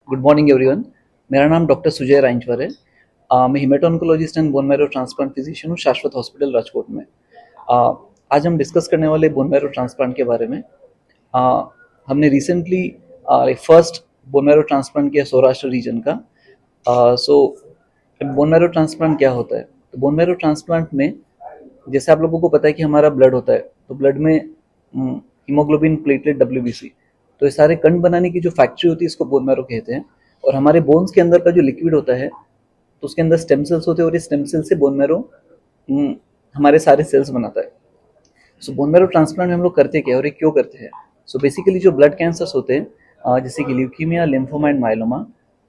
Good morning everyone. मेरा नाम doctor Sujay Rainchwar है। मैं haemato-oncologist and bone marrow transplant physician हूँ शाश्वत हॉस्पिटल राजकोट में। आज हम डिस्कस करने वाले बोन मैरो ट्रांसप्लांट के बारे में। हमने recently first bone marrow transplant किया सौराष्ट्र रीजन का। सो बोन मैरो ट्रांसप्लांट क्या होता है? तो बोन मैरो ट्रांसप्लांट में जैसे आप लोगों को पता है कि हमारा ब्लड होता है, तो ब्लड में हीमोग्लोबिन, प्लेटलेट, डब्ल्यूबीसी, तो ये सारे कण बनाने की जो फैक्ट्री होती है इसको बोन मैरो कहते हैं। और हमारे बोन्स के अंदर का जो लिक्विड होता है तो उसके अंदर स्टेम सेल्स होते हैं और ये स्टेम सेल से बोन मैरो हमारे सारे सेल्स बनाता है। सो बोन मैरो ट्रांसप्लांट में हम लोग करते क्या है और ये क्यों करते हैं? सो बेसिकली जो ब्लड कैंसर्स होते हैं जैसे कि ल्यूकीमिया, लिम्फोमा एंड माइलोमा,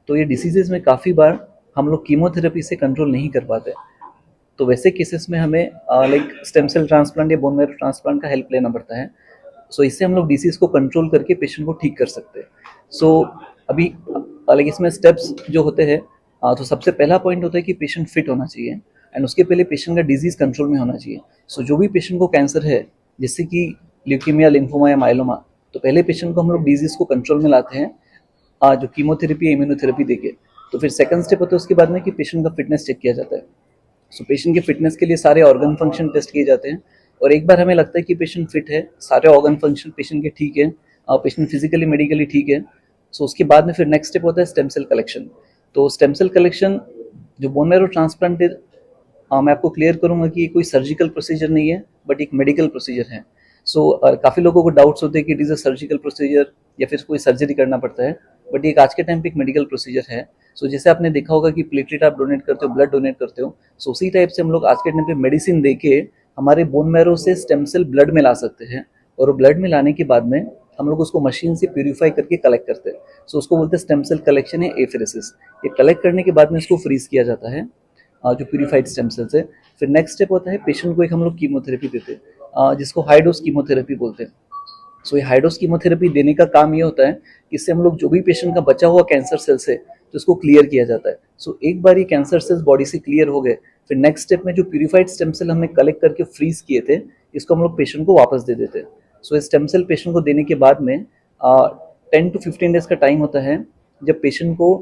तो ये डिसीजेज में काफ़ी बार हम लोग कीमोथेरेपी से कंट्रोल नहीं कर पाते। तो वैसे केसेस में हमें लाइक स्टेम सेल ट्रांसप्लांट या बोन मैरो ट्रांसप्लांट का हेल्प लेना पड़ता है। सो इससे हम लोग डिसीज को कंट्रोल करके पेशेंट को ठीक कर सकते हैं। सो अभी लाइक इसमें स्टेप्स जो होते हैं, तो सबसे पहला पॉइंट होता है कि पेशेंट फिट होना चाहिए एंड उसके पहले पेशेंट का डिजीज कंट्रोल में होना चाहिए। सो जो भी पेशेंट को कैंसर है, जैसे कि ल्यूकीमिया, लिम्फोमा या माइलोमा, तो पहले पेशेंट को हम लोग डिजीज को कंट्रोल में लाते हैं जो कीमोथेरेपी या इम्यूनोथेरेपी देके। तो फिर सेकंड स्टेप होता है उसके बाद में कि पेशेंट का फिटनेस चेक किया जाता है। सो पेशेंट के फिटनेस के लिए सारे ऑर्गन फंक्शन टेस्ट किए जाते हैं और एक बार हमें लगता है कि पेशेंट फिट है, सारे ऑर्गन फंक्शन पेशेंट के ठीक है, पेशेंट फिजिकली मेडिकली ठीक है, सो उसके बाद में फिर नेक्स्ट स्टेप होता है स्टेम सेल कलेक्शन। तो स्टेम सेल कलेक्शन जो बोन मैरो ट्रांसप्लांट, मैं आपको क्लियर करूंगा कि ये कोई सर्जिकल प्रोसीजर नहीं है बट एक मेडिकल प्रोसीजर है। सो काफ़ी लोगों को डाउट्स होते हैं कि it is a surgical procedure या फिर कोई सर्जरी करना पड़ता है, बट ये आज के टाइम पे एक मेडिकल प्रोसीजर है। सो जैसे आपने देखा होगा कि प्लेटलेट आप डोनेट करते हो, ब्लड डोनेट करते हो, सो उसी टाइप से हम लोग आज के टाइम पे मेडिसिन देके हमारे बोन मैरो से स्टेम सेल ब्लड में ला सकते हैं और ब्लड में लाने के बाद में हम लोग उसको मशीन से प्यूरिफाई करके कलेक्ट करते हैं। सो उसको बोलते हैं स्टेम सेल कलेक्शन या एफेरेसिस। ये कलेक्ट करने के बाद में इसको फ्रीज किया जाता है जो प्यूरिफाइड स्टेम सेल्स है। फिर नेक्स्ट स्टेप होता है पेशेंट को एक हम लोग कीमोथेरेपी देते हैं जिसको हाई डोज कीमोथेरेपी बोलते हैं। सो ये हाई डोज कीमोथेरेपी देने का काम ये होता है कि इससे हम लोग जो भी पेशेंट का बचा हुआ कैंसर सेल्स है तो उसको क्लियर किया जाता है। सो एक बार ये कैंसर सेल्स बॉडी से क्लियर हो गए, फिर नेक्स्ट स्टेप में जो प्यूरिफाइड स्टेम सेल हमने कलेक्ट करके फ्रीज किए थे इसको हम लोग पेशेंट को वापस दे देते हैं। सो ये स्टेम सेल पेशेंट को देने के बाद में 10 to 15 डेज का टाइम होता है जब पेशेंट को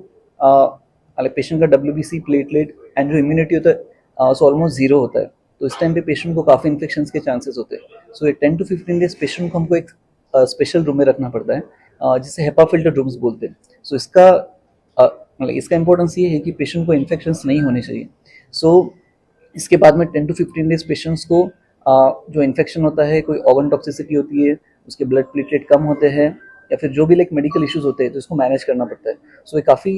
पेशेंट का डब्ल्यूबीसी, प्लेटलेट एंड जो इम्यूनिटी होता है सो ऑलमोस्ट जीरो होता है। तो इस टाइम पे पेशेंट को काफ़ी इन्फेक्शन के चांसेस होते हैं। सो ये 10 to 15 डेज पेशेंट को हमको एक स्पेशल रूम में रखना पड़ता है जिसे हेपा फिल्टर रूम्स बोलते हैं। सो इसका मतलब इसका इंपॉर्टेंस ये है कि पेशेंट को इन्फेक्शन नहीं होने चाहिए। सो इसके बाद में 10 to 15 डेज पेशेंट्स को जो इन्फेक्शन होता है, कोई ऑर्गन टॉक्सिसिटी होती है, उसके ब्लड प्लेटलेट कम होते हैं या फिर जो भी लाइक मेडिकल इश्यूज होते हैं तो इसको मैनेज करना पड़ता है। सो ये काफ़ी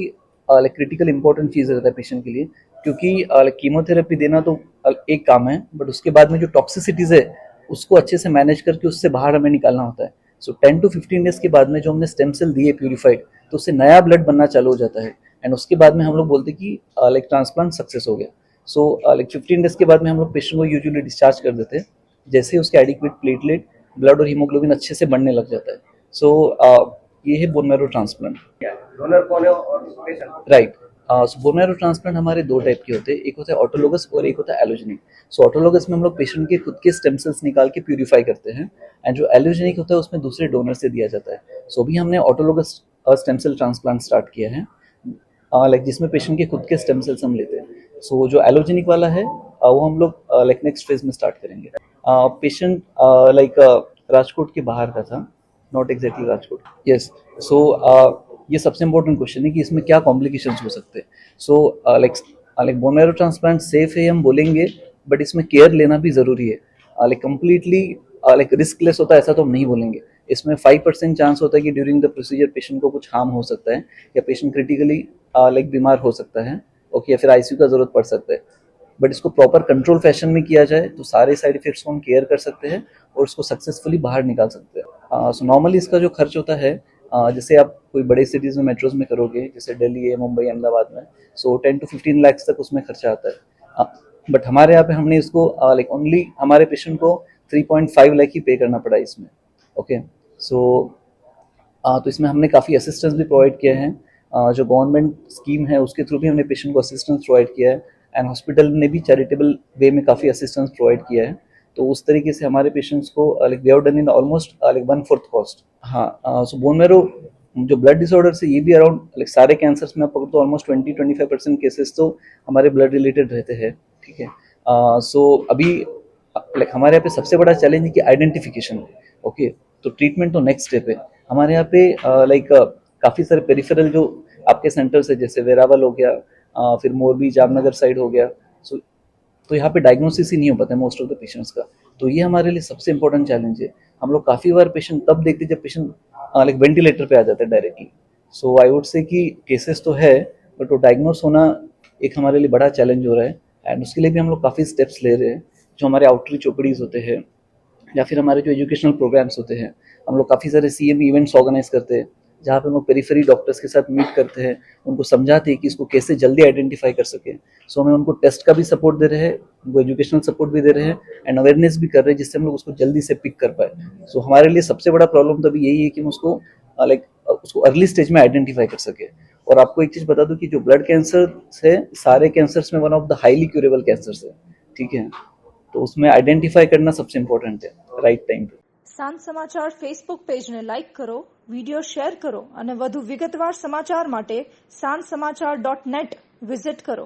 लाइक क्रिटिकल इंपॉर्टेंट चीज़ रहता है पेशेंट के लिए, क्योंकि कीमोथेरेपी देना तो एक काम है बट उसके बाद में जो टॉक्सिसिटीज़ है उसको अच्छे से मैनेज करके उससे बाहर हमें निकालना होता है। सो 10 to 15 डेज के बाद में जो हमने स्टेम सेल दिए प्यूरिफाइड, तो उससे नया ब्लड बनना चालू हो जाता है एंड उसके बाद में हम लोग बोलते हैं कि लाइक ट्रांसप्लांट सक्सेस हो गया। सो लाइक 15 डेज के बाद में हम लोग पेशेंट को यूजुअली डिस्चार्ज कर देते हैं जैसे ही उसके एडिक्वेट प्लेटलेट, ब्लड और हीमोग्लोबिन अच्छे से बढ़ने लग जाता है। सो ये है बोन मैरो ट्रांसप्लांट। डोनर कौन है और patient? Right. Bone marrow transplant हमारे दो टाइप के होते हैं, एक होता है ऑटोलोगस और एक होता है एलोजेनिक। सो ऑटोलोगस में हम लोग पेशेंट के खुद के स्टेम सेल्स निकाल के प्यूरिफाई करते हैं एंड जो एलोजेनिक होता है उसमें दूसरे डोनर से दिया जाता है। सो अभी हमने autologous stem cell transplant start किया है लाइक जिसमें पेशेंट के खुद के स्टेम सेल्स हम लेते हैं। सो जो एलोजेनिक वाला है वो हम लोग लाइक नेक्स्ट फेज में स्टार्ट करेंगे। पेशेंट लाइक राजकोट के बाहर का था, नॉट एग्जैक्टली राजकोट। यस। सो ये सबसे इंपॉर्टेंट क्वेश्चन है कि इसमें क्या कॉम्प्लिकेशंस हो सकते हैं। So like bone marrow transplant safe है हम बोलेंगे, बट इसमें केयर लेना भी ज़रूरी है। लाइक कम्प्लीटली लाइक रिस्कलेस होता है ऐसा तो हम नहीं बोलेंगे। इसमें 5% चांस होता है कि ड्यूरिंग द प्रोसीजर पेशेंट को कुछ हार्म हो सकता है या पेशेंट क्रिटिकली लाइक बीमार हो सकता है, ओके, या फिर आईसीयू का ज़रूरत पड़ सकता है। बट इसको प्रॉपर कंट्रोल फैशन में किया जाए तो सारे साइड इफेक्ट्स को हम केयर कर सकते हैं और उसको सक्सेसफुली बाहर निकाल सकते हैं। सो नॉर्मली इसका जो खर्च होता है जैसे आप कोई बड़े सिटीज़ में मेट्रोज में करोगे जैसे दिल्ली है, मुंबई, अहमदाबाद में, सो 10 to 15 लाख तक उसमें खर्चा आता है। बट हमारे यहाँ पे हमने इसको लाइक ओनली हमारे पेशेंट को 3.5 लाख ही पे करना पड़ा इसमें, ओके। सो तो इसमें हमने काफ़ी असिस्टेंस भी प्रोवाइड किया है। जो गवर्नमेंट स्कीम है उसके थ्रू भी हमने पेशेंट को असिस्टेंस प्रोवाइड किया है एंड हॉस्पिटल ने भी चैरिटेबल वे में काफ़ी असिस्टेंस प्रोवाइड किया है। तो उस तरीके से हमारे पेशेंट्स को like we have done in almost like 1/4 cost. हाँ। सो बोन मैरो जो ब्लड डिसऑर्डर से ये भी अराउंड लाइक सारे कैंसर्स में आप पकड़ तो ऑलमोस्ट 20-25% केसेस तो हमारे ब्लड रिलेटेड रहते हैं, ठीक है। सो अभी लाइक हमारे यहाँ पे सबसे बड़ा चैलेंज है कि आइडेंटिफिकेशन, ओके। तो ट्रीटमेंट तो नेक्स्ट स्टेप है हमारे यहाँ पे। लाइक काफ़ी सारे पेरिफेरल जो आपके सेंटर्स है, जैसे वेरावल हो गया, फिर मोरबी जामनगर साइड हो गया, सो तो यहाँ पे डायग्नोसिस ही नहीं हो पाता है मोस्ट ऑफ द पेशेंट्स का। तो ये हमारे लिए सबसे इंपॉर्टेंट चैलेंज है। हम लोग काफ़ी बार पेशेंट तब देखते जब पेशेंट लाइक वेंटिलेटर पे आ जाता है directly. So I would say कि केसेस तो है, बट वो डायग्नोस होना एक हमारे लिए बड़ा चैलेंज हो रहा है। एंड उसके लिए भी हम लोग काफ़ी स्टेप्स ले रहे हैं। जो हमारे आउटरीच ओपीडीज होते हैं या फिर हमारे जो एजुकेशनल प्रोग्राम्स होते हैं, हम लोग काफ़ी सारे सीएम इवेंट्स ऑर्गेनाइज करते हैं जहाँ पे हम लोग पेरिफेरी डॉक्टर्स के साथ मीट करते हैं, उनको समझाते हैं कि इसको कैसे जल्दी आइडेंटिफाई कर सकें। सो हमें उनको टेस्ट का भी सपोर्ट दे रहे हैं, उनको एजुकेशनल सपोर्ट भी दे रहे हैं एंड अवेयरनेस भी कर रहे हैं, जिससे हम लोग उसको जल्दी से पिक कर पाए। सो हमारे लिए सबसे बड़ा प्रॉब्लम तो अभी यही है कि हम उसको लाइक उसको अर्ली स्टेज में आइडेंटिफाई कर सके। और आपको एक चीज़ बता दूं कि जो ब्लड कैंसर है सारे कैंसर्स में one of the highly curable cancers है, ठीक है। तो उसमें आइडेंटिफाई करना सबसे इम्पोर्टेंट है राइट टाइम पे। સાંજ સમાચાર ફેસબુક પેજને લાઇક કરો, વિડીયો શેર કરો અને વધુ વિગતવાર સમાચાર માટે sanssamachar.net વિઝિટ કરો.